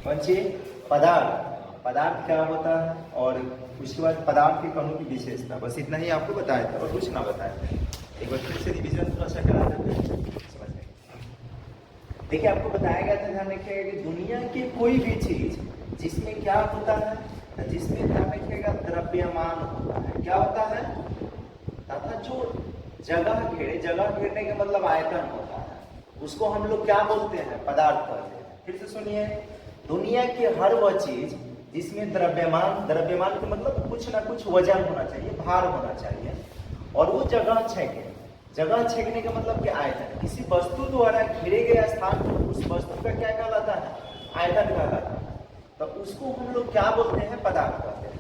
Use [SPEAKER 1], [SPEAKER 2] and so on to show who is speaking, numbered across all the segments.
[SPEAKER 1] कौन सी? पदार्थ। पदार्थ क्या होता है और उसके बाद पदार्थ के कणों की विशेषता, बस इतना ही आपको बताया था और कुछ ना बताया था। एक बार फिर से रिविजन थोड़ा सा करा देते हैं, समझ में। देखिए आपको बताया गया था, ध्यान रखिएगा कि दुनिया की कोई भी चीज जिसमें क्या होता है, जिसमें ध्यान रखिएगा द्रव्यमान होता है, क्या होता है, तथा जो जगह घेरे, जगह घेरने का मतलब आयतन होता है, उसको हम लोग क्या बोलते हैं? पदार्थ कहते हैं। फिर से सुनिए, दुनिया की हर वह चीज जिसमें द्रव्यमान, द्रव्यमान का मतलब कुछ ना कुछ वजन होना चाहिए, भार होना चाहिए, और वो जगह छेके, जगह छेकने का मतलब क्या? आयतन। किसी वस्तु द्वारा घेरे गए स्थान को उस वस्तु का क्या कहलाता है? आयतन कहलाता है। तो उसको हम लोग क्या बोलते हैं? पदार्थ कहते हैं।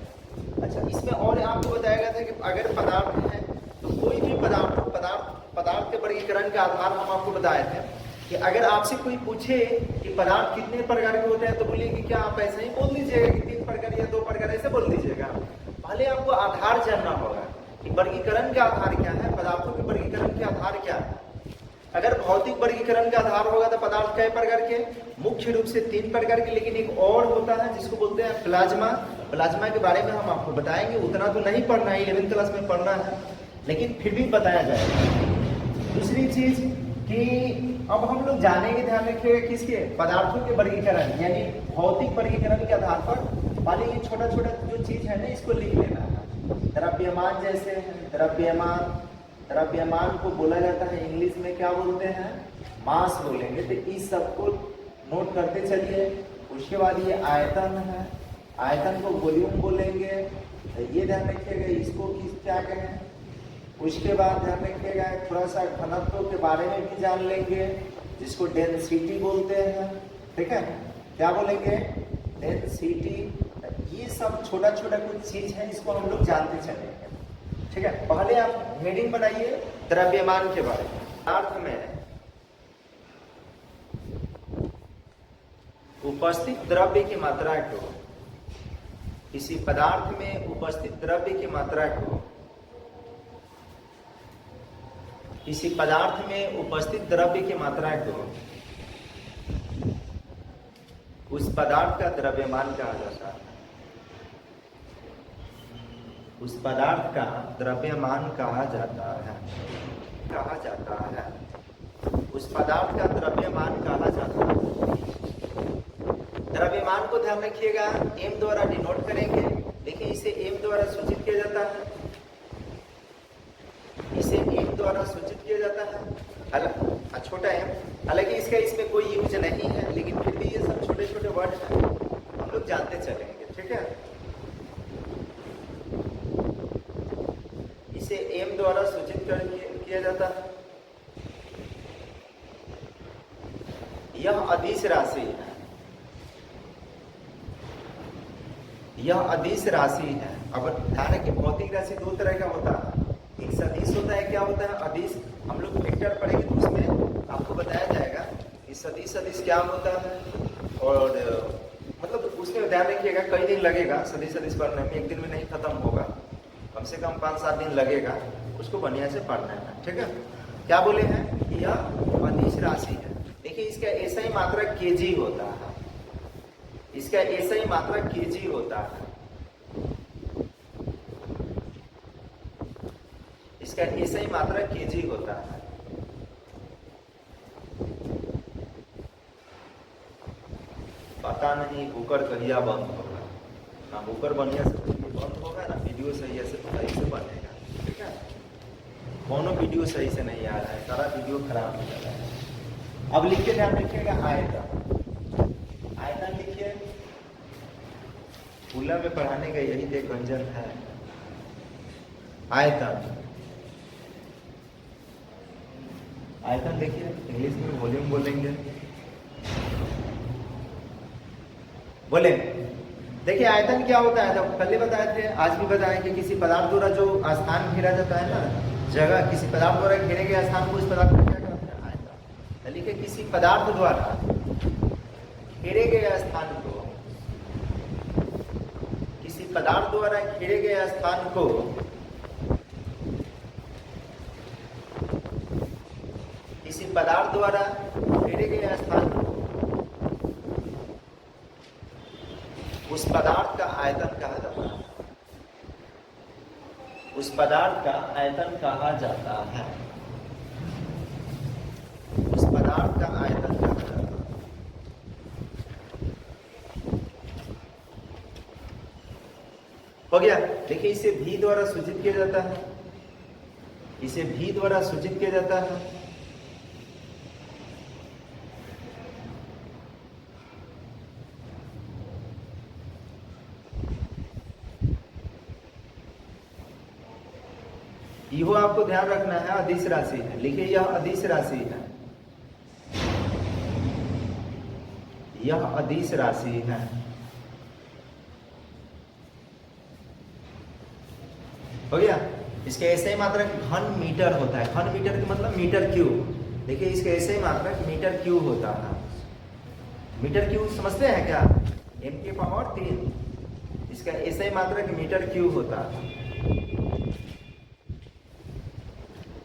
[SPEAKER 1] अच्छा, इसमें और आपको बताया गया था कि अगर पदार्थ है तो कोई भी पदार्थ, पदार्थ के वर्गीकरण के आधार हम आपको बताए थे कि अगर आपसे कोई पूछे कि पदार्थ कितने प्रकार के होते हैं तो बोलिए कि क्या आप ऐसे ही बोल दीजिएगा कि 3 प्रकार या 2 प्रकार, ऐसे बोल दीजिएगा? पहले आपको आधार जानना होगा कि वर्गीकरण का आधार क्या है, पदार्थों के वर्गीकरण के आधार क्या है। अगर भौतिक वर्गीकरण का आधार होगा तो पदार्थ कई प्रकार के? मुख्य रूप से 3 प्रकार के, लेकिन एक और होता है जिसको बोलते हैं प्लाज्मा। प्लाज्मा के बारे में हम आपको बताएंगे, उतना तो नहीं पढ़ना है, 11वीं क्लास में पढ़ना है, लेकिन फिर भी बताया जाएगा। दूसरी चीज कि अब हम लोग जानेंगे, ध्यान रखिएगा, किसके? पदार्थों के वर्गीकरण, यानी भौतिक वर्गीकरण के आधार पर। मान लीजिए छोटा छोटा जो चीज है ना, इसको लिख लेना है। द्रव्यमान जैसे है, द्रव्यमान को बोला जाता है इंग्लिश में क्या बोलते हैं? मास बोलेंगे। तो इस सबको नोट करते चलिए। उसके बाद ये आयतन है, आयतन को वॉल्यूम बोलेंगे, तो ये ध्यान रखिएगा, इसको किस क्या कहें। उसके बाद ध्यान रखिएगा थोड़ा सा घनत्व के बारे में भी जान लेंगे, जिसको डेंसिटी बोलते हैं। ठीक है, क्या बोलेंगे? डेंसिटी। ये सब छोटा छोटा कुछ चीज है, इसको हम लोग जानते चलेंगे। ठीक है, पहले आप हेडिंग बनाइए द्रव्यमान के बारे में। पदार्थ में उपस्थित द्रव्य की मात्रा को, किसी पदार्थ में उपस्थित द्रव्य की मात्रा को, किसी पदार्थ में उपस्थित द्रव्य की मात्रा को उस पदार्थ का द्रव्यमान कहा जाता है। उस पदार्थ का द्रव्यमान कहा जाता है, कहा जाता है। उस पदार्थ का द्रव्यमान कहा जाता है। द्रव्यमान को ध्यान रखिएगा, m द्वारा डिनोट करेंगे। देखिए इसे m द्वारा सूचित किया जाता है, इसे m द्वारा सूचित किया जाता है, छोटा m। हालांकि इसका इसमें कोई यूज नहीं है, लेकिन फिर भी ये सब छोटे छोटे वर्ड हैं, हम लोग जानते चलेंगे। ठीक है, इसे m द्वारा सूचित किया जाता है। यह अदिश राशि है, यह अदिश राशि है। अब ध्यान रखिए, भौतिक राशि 2 तरह का होता है, एक सदिश होता है, क्या होता है? अदिश। हम लोग वेक्टर पढ़ेंगे तो उसमें आपको बताया जाएगा कि सदिश सदिश क्या होता है, और मतलब उसमें ध्यान रखिएगा कई दिन लगेगा सदिश सदिश पढ़ने में, एक दिन में नहीं खत्म होगा, कम से कम 5-7 दिन लगेगा, उसको बढ़िया से पढ़ना है। ठीक है, क्या बोले हैं कि यह अदिश राशि है। देखिए इसका ऐसा ही मात्रा केजी होता है, इसका ऐसा ही मात्रा केजी होता है, इसका ऐसा ही मात्रा केजी होता है। पता नहीं कुकर कहिया बंद होगा, ना कुकर बढ़िया से बंद होगा, ना वीडियो सही से बनेगा। ठीक है, दोनों वीडियो सही से नहीं आ रहा है, सारा वीडियो खराब हो जा रहा है। अब लिख के ध्यान रखिएगा आयतन। आयतन लिखिए, फूला में पढ़ाने का यही एक व्यंजन है, आयतन। आयतन देखिए इंग्लिश में वॉल्यूम बोलेंगे, बोले। देखिए आयतन क्या होता है, तो पहले बताए थे, आज भी बताएं कि किसी पदार्थ द्वारा जो स्थान घेरा जाता है ना, जगह, किसी पदार्थ द्वारा घेरे गए स्थान को उस पदार्थ को क्या कहते हैं? आयतन। लिखिए किसी पदार्थ द्वारा घेरे गए स्थान को, किसी पदार्थ द्वारा घेरे गए स्थान को किसी पदार्थ द्वारा घेरे गए स्थान को आयतन कहा जाता है। उस पदार्थ का आयतन कहा जाता है। हो गया। देखिए इसे भी द्वारा सूचित किया जाता है, इसे भी द्वारा सूचित किया जाता है। यह आपको ध्यान रखना है, अदिश राशि है। लिखिए यह अदिश राशि है, यह अदिश राशि है। हो गया। इसके ऐसे ही मात्रक घन मीटर होता है। घन मीटर का मतलब मीटर क्यूब। देखिए इसके ऐसे ही मात्रक मीटर क्यूब होता है। मीटर क्यूब समझते हैं क्या? m की पावर 3, इसका ऐसे ही मात्रक मीटर क्यूब होता है।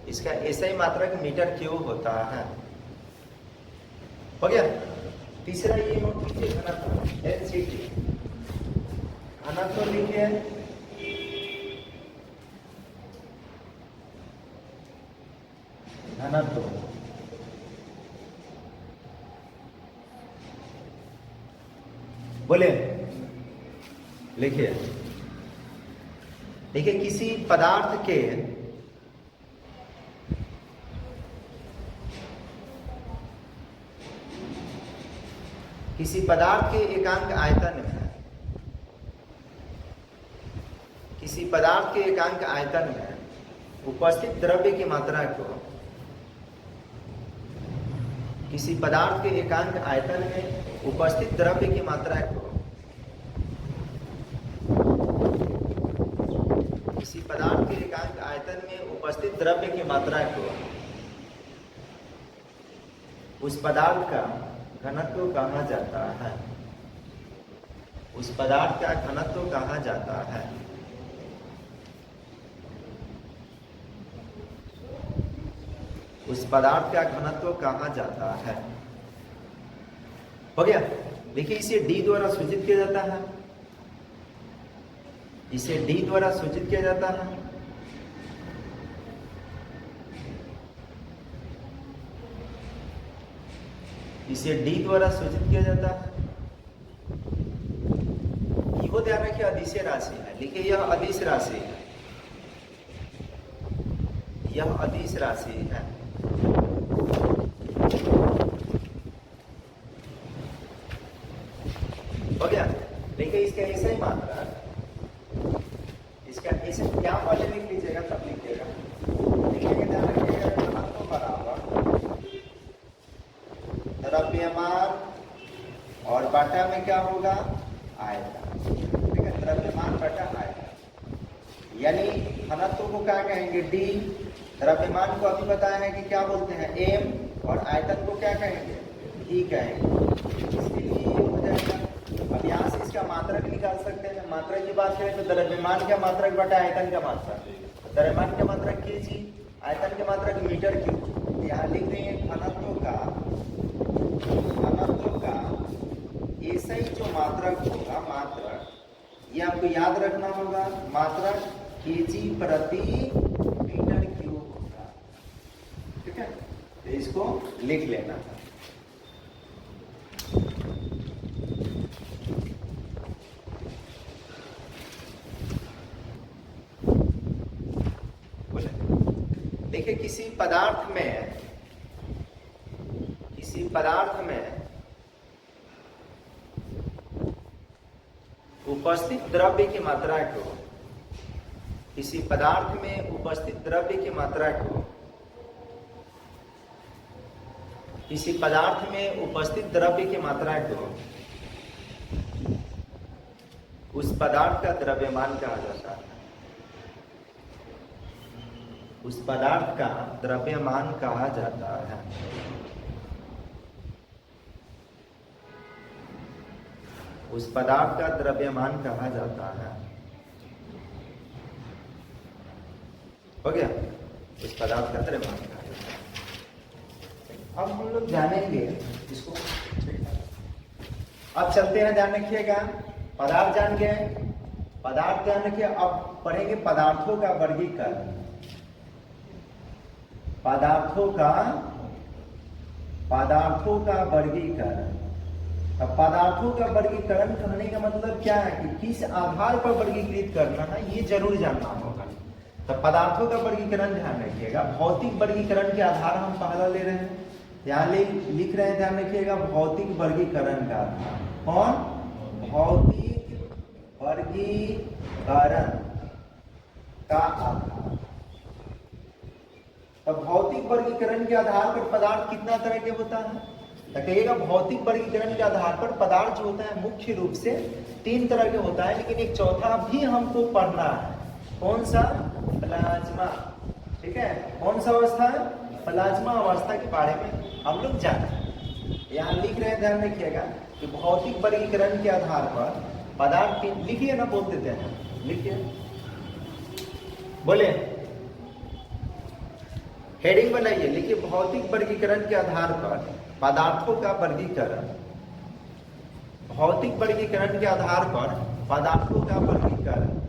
[SPEAKER 1] इसका ऐसा ही मात्रक मीटर क्यूब होता है। हो गया। तीसरा ये नोट कीजिए, घनत्व एनसीटी। घनत्व लिखिए घनत्व। बोले लिखिए। देखिए किसी पदार्थ के एकांक आयतन में, किसी पदार्थ के एकांक आयतन में उपस्थित द्रव्य की मात्रा को, किसी पदार्थ के एकांक आयतन में उपस्थित द्रव्य की मात्रा को, किसी पदार्थ के एकांक आयतन में उपस्थित द्रव्य की मात्रा को उस पदार्थ का घनत्व कहा जाता है। उस पदार्थ का घनत्व कहा जाता है। उस पदार्थ का घनत्व कहा जाता है। हो गया। देखिए इसे डी द्वारा सूचित किया जाता है, इसे डी द्वारा सूचित किया जाता है। इसे डी द्वारा सूचित किया जाता है। वो ध्यान रखिए अदिश राशि है। लिखिए यह अदिश राशि है, यह अदिश राशि है। हो गया। देखिए इसका ऐसा ही मात्रा, इसका ऐसे क्या पहले लिख लीजिएगा तब लिखिएगा। लिखिएगा ध्यान रखिएगा, घनत्व बराबर द्रव्यमान और बटा में क्या होगा? आयतन। ठीक है, द्रव्यमान बटा आयतन। यानी घनत्व को क्या कहेंगे? डी। द्रव्यमान को अभी बताया है कि क्या बोलते हैं? एम। और आयतन को क्या कहेंगे? ई कहेंगे। इसलिए ये हो जाएगा। अब यहाँ से इसका मात्रक निकाल सकते हैं। मात्रक की बात करें तो द्रव्यमान का मात्रक बटा आयतन का मात्रक। द्रव्यमान का मात्रक केजी, आयतन का मात्रक मीटर क्यूब। यहाँ लिख देंगे घनत्व का ऐसा ही जो मात्रक होगा, मात्रक ये आपको याद रखना होगा, मात्रक केजी प्रति मीटर क्यूब होगा। ठीक है, तो इसको लिख लेना। देखिए किसी पदार्थ में उपस्थित द्रव्य की मात्रा को, किसी पदार्थ में उपस्थित द्रव्य की मात्रा को, किसी पदार्थ में उपस्थित द्रव्य की मात्रा को उस पदार्थ का द्रव्यमान कहा जाता है। उस पदार्थ का द्रव्यमान कहा जाता है। उस पदार्थ का द्रव्यमान कहा जाता है। हो गया। उस पदार्थ का द्रव्यमान कहा जाता है। अब हम लोग जानेंगे इसको। अब चलते हैं, ध्यान रखिएगा। पदार्थ जान गए, पदार्थ ध्यान रखिए। अब पढ़ेंगे पदार्थों का वर्गीकरण। पदार्थों का वर्गीकरण। अब पदार्थों का वर्गीकरण कहने का मतलब क्या है कि किस आधार पर वर्गीकृत करना है ये जरूर जानना होगा। तो पदार्थों का वर्गीकरण ध्यान रखिएगा, भौतिक वर्गीकरण के आधार हम पहला ले रहे हैं, यहाँ लिख रहे हैं, ध्यान रखिएगा भौतिक वर्गीकरण का आधार। कौन? भौतिक वर्गीकरण का आधार। तो भौतिक वर्गीकरण के आधार पर पदार्थ कितना तरह के होता है? तो कहिएगा भौतिक वर्गीकरण के आधार पर पदार्थ जो होता है मुख्य रूप से 3 तरह के होता है, लेकिन एक चौथा भी हमको पढ़ना है। कौन सा? प्लाज्मा। ठीक है, कौन सा अवस्था है? प्लाज्मा अवस्था के बारे में हम लोग जाने। यहाँ लिख रहे हैं, ध्यान रखिएगा कि भौतिक वर्गीकरण के आधार पर पदार्थ, लिखिए ना, बोल देते हैं, लिखिए, बोले, हेडिंग बनाइए, लिखिए भौतिक वर्गीकरण के आधार पर पदार्थों का वर्गीकरण। भौतिक वर्गीकरण के आधार पर पदार्थों का वर्गीकरण।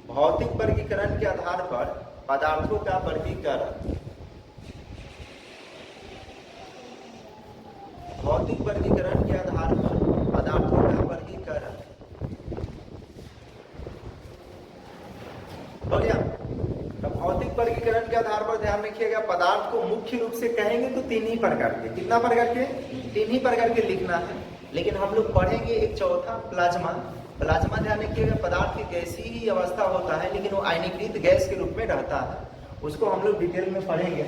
[SPEAKER 1] भौतिक वर्गीकरण के आधार पर पदार्थों का वर्गीकरण। भौतिक वर्गीकरण के आधार पर पदार्थों का वर्गीकरण हो गया। तो भौतिक वर्गीकरण के आधार पर ध्यान रखिएगा पदार्थ को मुख्य रूप से कहेंगे तो 3 ही प्रकार के। कितना प्रकार के? 3 ही प्रकार के लिखना है, लेकिन हम लोग पढ़ेंगे एक चौथा, प्लाज्मा। प्लाज्मा ध्यान रखिएगा पदार्थ की गैसीय ही अवस्था होता है, लेकिन वो आयनीकृत गैस के रूप में रहता है। उसको हम लोग डिटेल में पढ़ेंगे।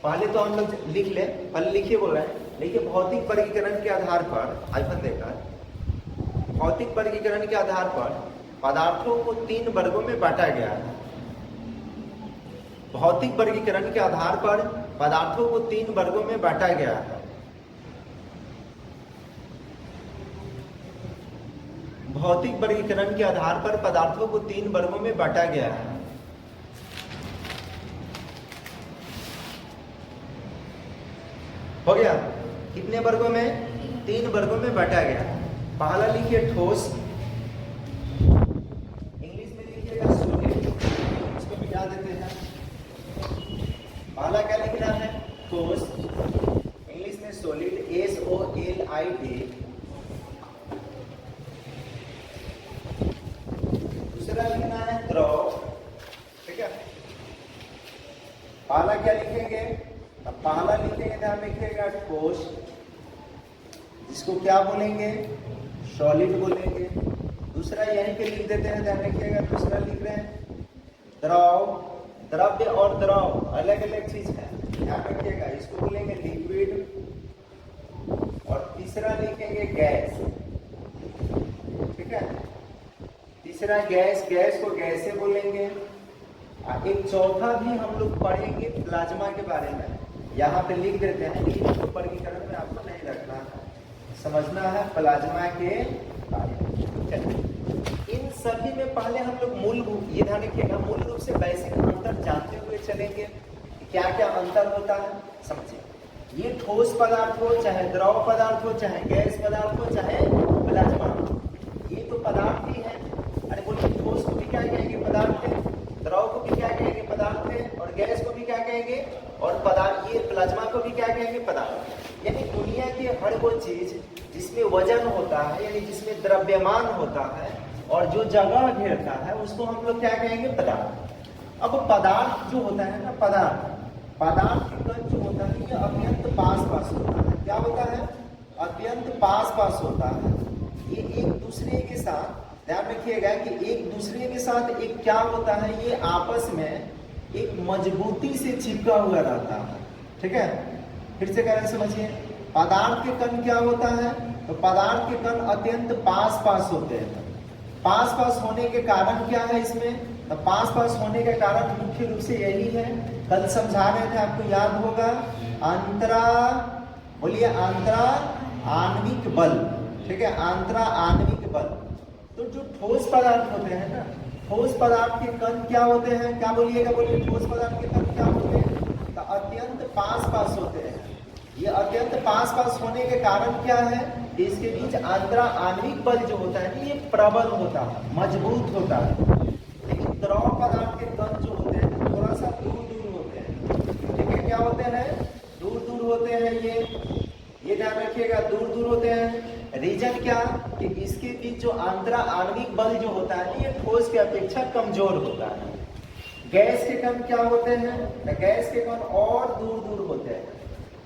[SPEAKER 1] पहले तो हम लोग लिख ले, पहले लिखिए, बोल रहे हैं, देखिए भौतिक वर्गीकरण के आधार पर, आइफन देकर, भौतिक वर्गीकरण के आधार पर पदार्थों को 3 वर्गों में बांटा गया है। भौतिक वर्गीकरण के आधार पर पदार्थों को 3 वर्गों में बांटा गया है। भौतिक वर्गीकरण के आधार पर पदार्थों को 3 वर्गों में बांटा गया है। हो गया? कितने वर्गों में? 3 वर्गों में बांटा गया। पहला लिखिए ठोस, इंग्लिश में लिखिएगा सॉलिड, इसको मिटा देते हैं। पहला क्या लिखना है? ठोस, इंग्लिश में सॉलिड, SOLID। दूसरा लिखना है द्रव। ठीक है, पहला क्या लिखेंगे? अब पहला लिखेंगे, ध्यान रखिएगा ठोस, जिसको क्या बोलेंगे? सॉलिड बोलेंगे। दूसरा यहीं पे लिख देते हैं, ध्यान रखिएगा, दूसरा लिख रहे हैं द्रव। द्रव्य और द्रव अलग अलग चीज है, ध्यान रखिएगा, इसको बोलेंगे लिक्विड। और तीसरा लिखेंगे गैस। ठीक है, तीसरा गैस, गैस को गैसे बोलेंगे। एक चौथा भी हम लोग पढ़ेंगे प्लाज्मा के बारे में, यहाँ पे लिख देते हैं, लेकिन इसको वर्गीकरण में आपको नहीं रखना है, समझना है प्लाज्मा के बारे में। इन सभी में पहले हम लोग मूलभूत, ये ध्यान रखिएगा, मूल रूप से बेसिक अंतर जानते हुए चलेंगे, क्या क्या अंतर होता है समझिए। ये ठोस पदार्थ हो, चाहे द्रव पदार्थ हो, चाहे गैस पदार्थ हो, चाहे प्लाज्मा हो, ये तो पदार्थ ही है। अरे बोलिए, ठोस को भी क्या कहेंगे? पदार्थ है। द्रव को भी क्या कहेंगे? पदार्थ है। और गैस को भी क्या कहेंगे? और पदार्थ, ये प्लाज्मा को भी क्या कहेंगे? पदार्थ। यानी दुनिया की हर वो चीज जिसमें वजन होता है, यानी जिसमें द्रव्यमान होता है और जो जगह घेरता है, उसको हम लोग क्या कहेंगे? पदार्थ। अब पदार्थ जो होता है ना, पदार्थ के कण जो होता है, ये अत्यंत पास होता है। क्या होता है? अत्यंत पास होता है। ये एक दूसरे के साथ, ध्यान रखिएगा कि एक दूसरे के साथ एक क्या होता है, ये आपस में एक मजबूती से चिपका हुआ रहता है। ठीक है, फिर से कह रहे हैं, समझिए। पदार्थ के कण क्या होता है? तो पदार्थ के कण अत्यंत पास होते हैं। पास पास होने के कारण क्या है इसमें? तो पास पास होने के कारण मुख्य रूप से यही है, कल समझा रहे थे, आपको याद होगा, अंतरा, बोलिए अंतरा आणविक बल। ठीक है, अंतरा आणविक बल। तो जो ठोस पदार्थ होते हैं ना, ठोस पदार्थ के कण क्या होते हैं? क्या बोलिएगा, बोलिए, ठोस पदार्थ के कण क्या होते हैं? तो अत्यंत पास होते हैं। ये अत्यंत पास होने के कारण क्या है? इसके बीच अंतरा आणविक बल जो होता है, ये प्रबल होता है, मजबूत होता है। लेकिन द्रव पदार्थ के कण जो होते हैं, दूर दूर होते हैं, ये ध्यान रखिएगा, दूर दूर होते हैं। रीजन क्या कि इसके बीच जो आंतरा आणविक बल जो होता है ये ठोस के अपेक्षा कमजोर होता है। गैस के कण क्या होते हैं, गैस के कण और दूर दूर होते हैं।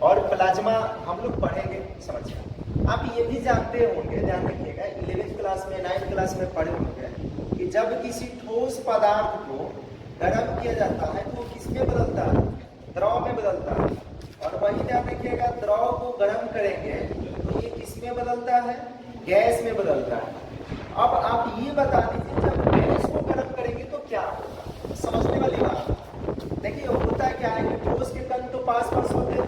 [SPEAKER 1] और प्लाज्मा हम लोग पढ़ेंगे, समझिए आप ये भी जानते होंगे, ध्यान रखिएगा, 11th क्लास में 9th क्लास में पढ़े होंगे कि जब किसी ठोस पदार्थ को गर्म किया जाता है तो किस में बदलता है, द्रव में बदलता है। और वही ध्यान रखिएगा, द्रव को गर्म करेंगे तो ये किस में बदलता है, गैस में बदलता है। अब आप ये बता दीजिए जब गैस को गर्म करेंगे तो क्या होगा, समझने वाली बात। देखिए होता क्या है कि ठोस के कण तो पास पास होते हैं,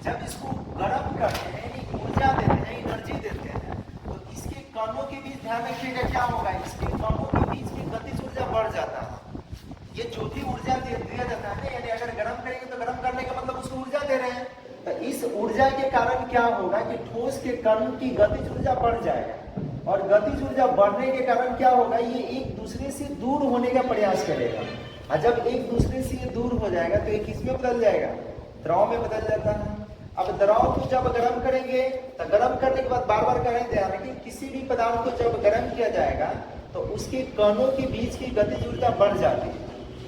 [SPEAKER 1] जब इसको गर्म करते हैं यानी ऊर्जा देते हैं, एनर्जी देते हैं, तो इसके कणों के बीच ध्यान रखिएगा क्या होगा, इसके कणों के बीच की गतिज ऊर्जा बढ़ जाता है। ये जो भी ऊर्जा दिया जाता है, यानी अगर गर्म करेंगे तो गर्म करने का मतलब उसको ऊर्जा दे रहे हैं, तो इस ऊर्जा के कारण क्या होगा कि ठोस के कण की गतिज ऊर्जा बढ़ जाएगा। और गतिज ऊर्जा बढ़ने के कारण क्या होगा, ये एक दूसरे से दूर होने का प्रयास करेगा। और जब एक दूसरे से ये दूर हो जाएगा तो ये किसमें बदल जाएगा, द्रव में बदल जाता है। अब द्रव को जब गर्म करेंगे तो गर्म करने के बाद बार बार करें ध्यान रखिए, किसी भी पदार्थ को जब गर्म किया जाएगा तो उसके कणों के बीच की गतिज ऊर्जा बढ़ जाती है।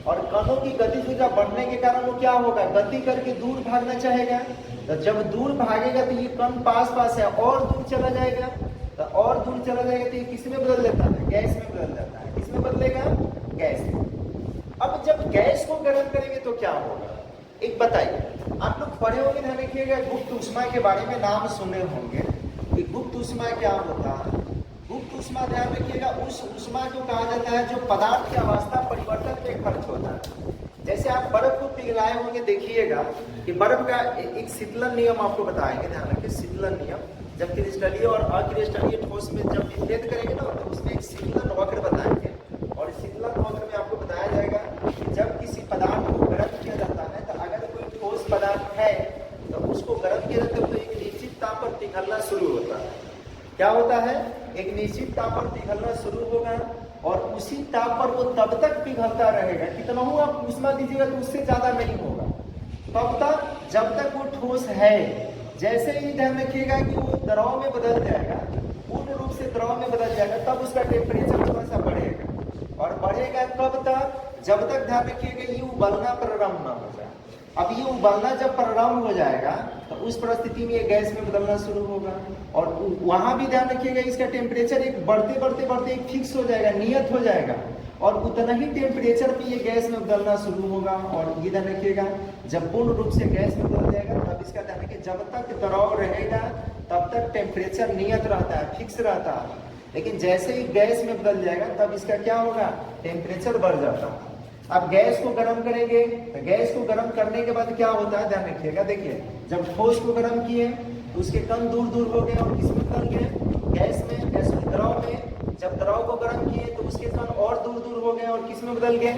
[SPEAKER 1] और कणों की गतिज ऊर्जा बढ़ने के कारण वो क्या होगा, गति करके दूर भागना चाहेगा। तो जब दूर भागेगा तो ये कण पास पास है और दूर चला जाएगा, तो और दूर चला जाएगा तो ये किस में बदल जाता है, गैस में बदल जाता है। किस में बदलेगा, गैस में। अब जब गैस को गर्म करेंगे तो क्या होगा, एक बताइए, आप लोग पढ़े होंगे, ध्यान रखिएगा, गुप्त ऊष्मा के बारे में नाम सुने होंगे कि गुप्त ऊष्मा क्या होता है। गुप्त ऊष्मा ध्यान रखिएगा उस ऊष्मा को कहा जाता है जो पदार्थ की अवस्था परिवर्तन में खर्च होता है। जैसे आप बर्फ को पिघलाए होंगे, देखिएगा कि बर्फ का एक शीतलन नियम आपको बताएंगे, ध्यान रखिए शीतलन नियम। जब क्रिस्टलीय और अक्रिस्टलीय ठोस में जब विभेद करेंगे ना तो उसमें एक शीतलन वक्र बताएंगे। और शीतलन वक्र में आपको बताया जाएगा कि जब किसी पदार्थ को गर्म किया जाता है तो अगर कोई ठोस पदार्थ है तो उसको गर्म किया जाता है तो एक निश्चित ताप पर पिघलना शुरू होता है। क्या होता है, एक निश्चित ताप पर पिघलना शुरू होगा और उसी ताप पर वो तब तक पिघलता रहेगा, कितना हो आप ऊष्मा दीजिएगा तो उससे ज्यादा नहीं होगा, तब तक जब तक वो ठोस है। जैसे ही ध्यान रखिएगा कि वो द्रव में बदल जाएगा, पूर्ण रूप से द्रव में बदल जाएगा, तब उसका टेम्परेचर थोड़ा सा बढ़ेगा। और बढ़ेगा कब तक, जब तक ध्यान रखिएगा ये उबलना प्रारंभ ना हो जाए। अब ये उबलना जब प्रारंभ हो जाएगा तो उस परिस्थिति में ये गैस में बदलना शुरू होगा। और वहां भी ध्यान रखिएगा इसका टेम्परेचर एक बढ़ते बढ़ते बढ़ते एक फिक्स हो जाएगा, नियत हो जाएगा, और उतना ही टेम्परेचर पे ये गैस में बदलना शुरू होगा। और ये ध्यान रखिएगा जब पूर्ण रूप से गैस में बदल जाएगा तब इसका ध्यान रखिए जब तक द्रव रहेगा तब तक टेम्परेचर नियत रहता है, फिक्स रहता है। लेकिन जैसे ही गैस में बदल जाएगा तब इसका क्या होगा, टेम्परेचर बढ़ जाता है। अब गैस को गर्म करेंगे तो गैस को गर्म करने के बाद क्या होता है, ध्यान रखिएगा, देखिए जब ठोस को गर्म किए तो उसके कण दूर दूर हो गए और किसमें बदल गए, गैस में, गैस द्रव में। जब द्रव को गर्म किए तो उसके कण और दूर दूर हो गए और किसमें बदल गए,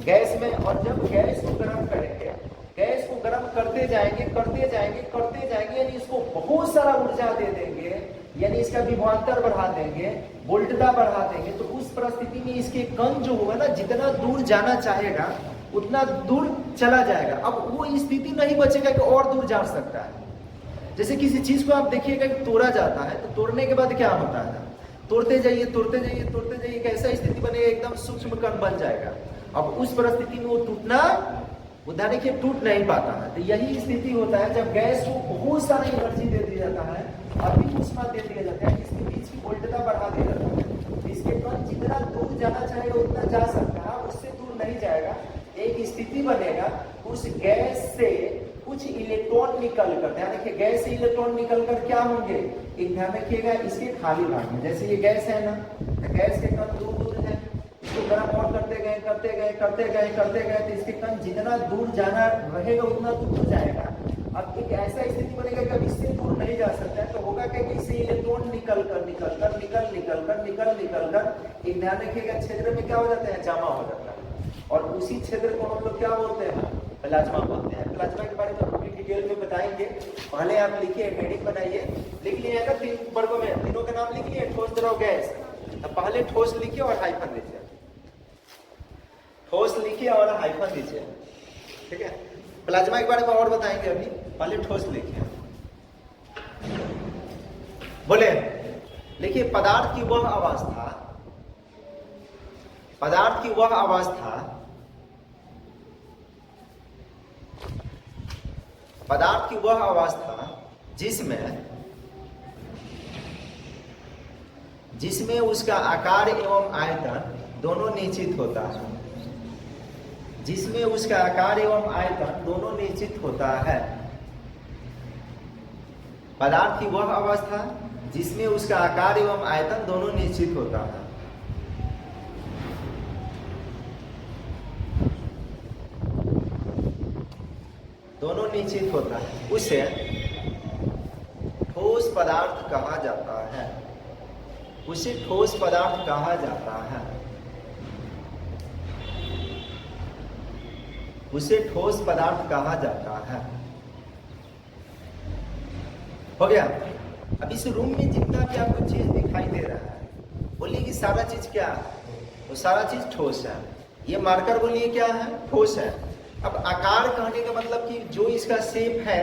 [SPEAKER 1] गैस में। और जब गैस को गर्म करेंगे, गैस को गर्म करते जाएंगे करते जाएंगे करते जाएंगे, यानी इसको बहुत सारा ऊर्जा दे देंगे, यानी इसका विभवांतर बढ़ा देंगे, वोल्टता बढ़ा देंगे, तो उस परिस्थिति में इसके कण जो होगा ना, जितना दूर जाना चाहेगा उतना दूर चला जाएगा। अब वो स्थिति नहीं बचेगा कि और दूर जा सकता है। जैसे किसी चीज को आप देखिएगा कि तोड़ा जाता है तो तोड़ने के बाद क्या होता है, तोड़ते जाइए तोड़ते जाइए तोड़ते जाइए, एक ऐसा स्थिति बनेगा एकदम सूक्ष्म कण बन जाएगा। अब उस परिस्थिति में वो टूटना, उदाहरण देखिए, टूट नहीं पाता है। तो यही स्थिति होता है जब गैस को बहुत सारी एनर्जी दे दिया जाता है, अधिक ऊष्मा दे दिया जाता है, इसके बीच की वोल्टता बढ़ा दिया जाता है, इसके कण जितना दूर जाना चाहेगा उतना जा सकता है, उससे दूर नहीं जाएगा। एक स्थिति बनेगा, उस गैस से कुछ इलेक्ट्रॉन निकल कर, ध्यान रखिए गैस से इलेक्ट्रॉन निकल कर क्या होंगे, एक ध्यान रखिएगा इसके खाली भाग में, जैसे ये गैस है ना, गैस के कण दूर दूर है, इसको गर्म और करते गए करते गए करते गए करते गए, तो इसके कण जितना दूर जाना रहेगा उतना दूर हो जाएगा। अब एक ऐसा स्थिति बनेगा कि अब इससे दूर नहीं जा सकता है, तो होगा क्या कि इससे इलेक्ट्रॉन निकल कर एक ध्यान रखिएगा क्षेत्र में क्या हो जाता है, जमा हो जाता है। और उसी क्षेत्र को हम लोग क्या बोलते हैं, प्लाज्मा बोलते हैं। प्लाज्मा के बारे में पूरी डिटेल में बताएंगे। पहले आप लिखिए, हेडिंग बनाइए, लिख लिए ना 3 वर्गों में, तीनों का नाम लिख लिए, ठोस द्रव गैस। तो पहले ठोस लिखिए और हाइफन दीजिए, ठोस लिखिए और हाइफन दीजिए, ठीक है। प्लाज्मा के बारे में और बताएंगे अभी, पहले ठोस लिखिए। बोले देखिए, पदार्थ की वह अवस्था, पदार्थ की वह अवस्था, पदार्थ की वह अवस्था जिसमें उसका आकार एवं आयतन दोनों निश्चित होता है, जिसमें उसका आकार एवं आयतन दोनों निश्चित होता है। पदार्थ की वह अवस्था जिसमें उसका आकार एवं आयतन दोनों निश्चित होता है। दोनों निश्चित होता है, उसे ठोस पदार्थ कहा जाता है, उसे ठोस पदार्थ कहा जाता है, उसे ठोस पदार्थ कहा जाता है। हो गया। अब इस रूम में जितना भी आपको चीज दिखाई दे रहा है, बोलिए कि सारा चीज क्या है? तो सारा चीज ठोस है। ये मार्कर बोलिए क्या है? ठोस है। अब आकार कहने का मतलब कि जो इसका शेप है,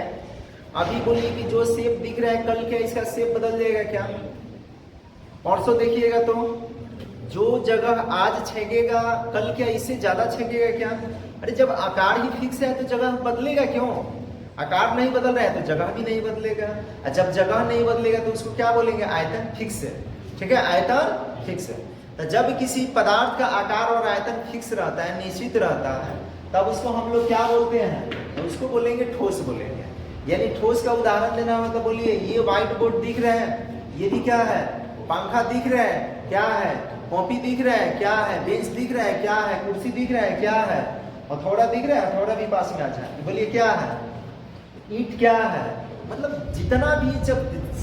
[SPEAKER 1] अभी बोलिए कि जो शेप दिख रहा है, कल क्या इसका शेप बदल जाएगा क्या? परसों देखिएगा तो जो जगह आज छेकेगा, कल क्या इससे ज्यादा छेकेगा क्या? अरे जब आकार ही फिक्स है तो जगह बदलेगा क्यों? आकार नहीं बदल रहा है तो जगह भी नहीं बदलेगा, और जब जगह नहीं बदलेगा तो उसको क्या बोलेंगे? आयतन फिक्स है। ठीक है, आयतन फिक्स है। तो जब किसी पदार्थ का आकार और आयतन फिक्स रहता है, निश्चित रहता है, तब उसको हम लोग क्या बोलते हैं? तो उसको बोलेंगे ठोस बोलेंगे। यानी ठोस का उदाहरण देना हो तो बोलिए ये व्हाइट बोर्ड दिख रहा है, ये भी क्या है? पंखा दिख रहा है, क्या है? कॉपी दिख रहा है, क्या है? बेंच दिख रहा है, क्या है? कुर्सी दिख रहा है, क्या है? और थोड़ा दिख रहा है, थोड़ा भी पास में आ जाए, बोलिए क्या है? ईंट क्या है? मतलब जितना भी जब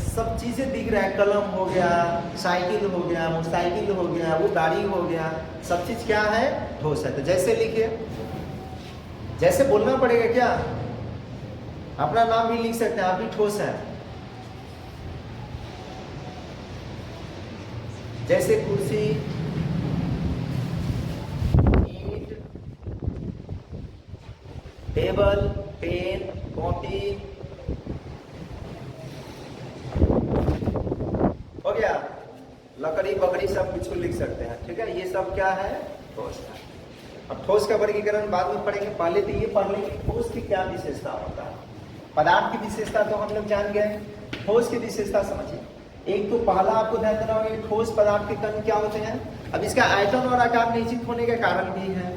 [SPEAKER 1] सब चीजें दिख रहा है, कलम हो गया, साइकिल हो गया, मोटरसाइकिल हो गया, वो गाड़ी हो गया, सब चीज क्या है? ठोस है। तो जैसे लिखिए, जैसे बोलना पड़ेगा क्या? अपना नाम भी लिख सकते हैं, आप भी ठोस है। जैसे कुर्सी, ईंट, टेबल, पेन, कॉपी, हो गया। लकड़ी बकड़ी सब कुछ लिख सकते हैं। ठीक है, ये सब क्या है? ठोस है। अब ठोस का वर्गीकरण बाद में पढ़ेंगे, पहले तो ये पढ़ लेंगे ठोस की क्या विशेषता होता है। पदार्थ की विशेषता तो हम लोग जान गए, ठोस की विशेषता समझिए। एक तो पहला आपको ध्यान देना होगा, ठोस पदार्थ के कण क्या होते हैं। अब इसका आयतन और आकार निश्चित होने का कारण भी है।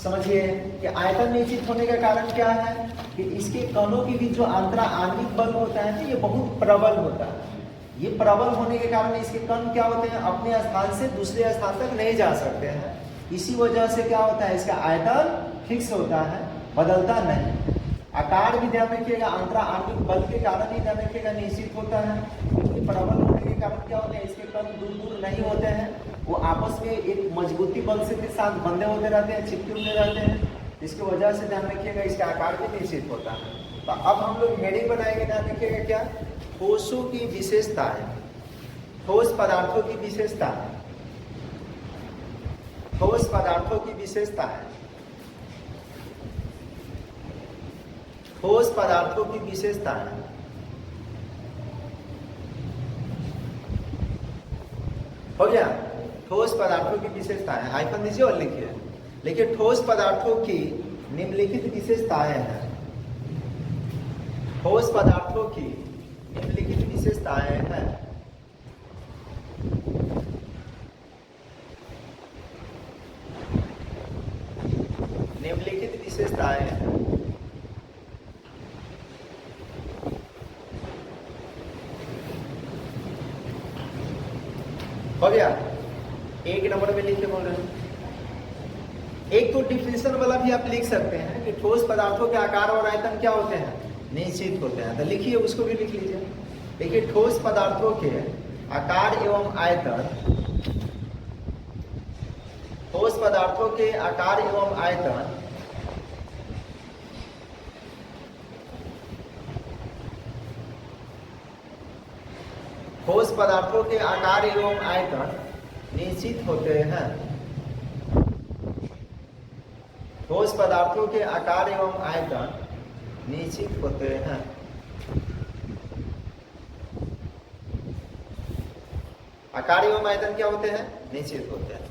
[SPEAKER 1] समझिए कि आयतन निश्चित होने का कारण क्या है कि इसके कणों के बीच जो अंतरा आणविक बल होता है, ये बहुत प्रबल होता है। ये प्रबल होने के कारण इसके कण क्या होते हैं? अपने स्थान से दूसरे स्थान तक नहीं जा सकते हैं। इसी वजह से क्या होता है? इसका आयतन फिक्स होता है, बदलता नहीं। आकार भी ध्यान रखिएगा, अंतरा आणविक बल के कारण ही ध्यान रखिएगा निश्चित होता है। क्योंकि प्रबल होने के कारण क्या होता है? इसके कण दूर दूर नहीं होते हैं, वो आपस में एक मजबूती बल से के साथ बंधे होते रहते हैं, चिपके हुए रहते हैं। इसकी वजह से ध्यान रखिएगा इसका आकार भी निश्चित होता है। तो अब हम लोग हेडिंग बनाएंगे, ध्यान रखिएगा क्या? ठोसों की विशेषताएं, ठोस पदार्थों की विशेषताएं, ठोस पदार्थों की विशेषताएं, ठोस पदार्थों की विशेषताएं। हो गया, ठोस पदार्थों की विशेषताएं। हाइफन दीजिए और लिखिए। देखिए, ठोस पदार्थों की निम्नलिखित विशेषताएं हैं। ठोस पदार्थों की निम्नलिखित विशेषताएं हैं। निम्नलिखित विशेषताएं हैं। हो गया, एक नंबर में लिख के बोल रहे हैं। एक तो डिफिनेशन वाला भी आप लिख सकते हैं कि ठोस पदार्थों के आकार और आयतन क्या होते हैं? निश्चित होते हैं। तो लिखिए, उसको भी लिख लीजिए। देखिए, ठोस पदार्थों के आकार एवं आयतन, ठोस पदार्थों के आकार एवं आयतन ठोस पदार्थों के आकार एवं आयतन निश्चित होते हैं। ठोस पदार्थों के आकार एवं आयतन निश्चित होते हैं। आकार एवं आयतन क्या होते हैं? निश्चित होते हैं।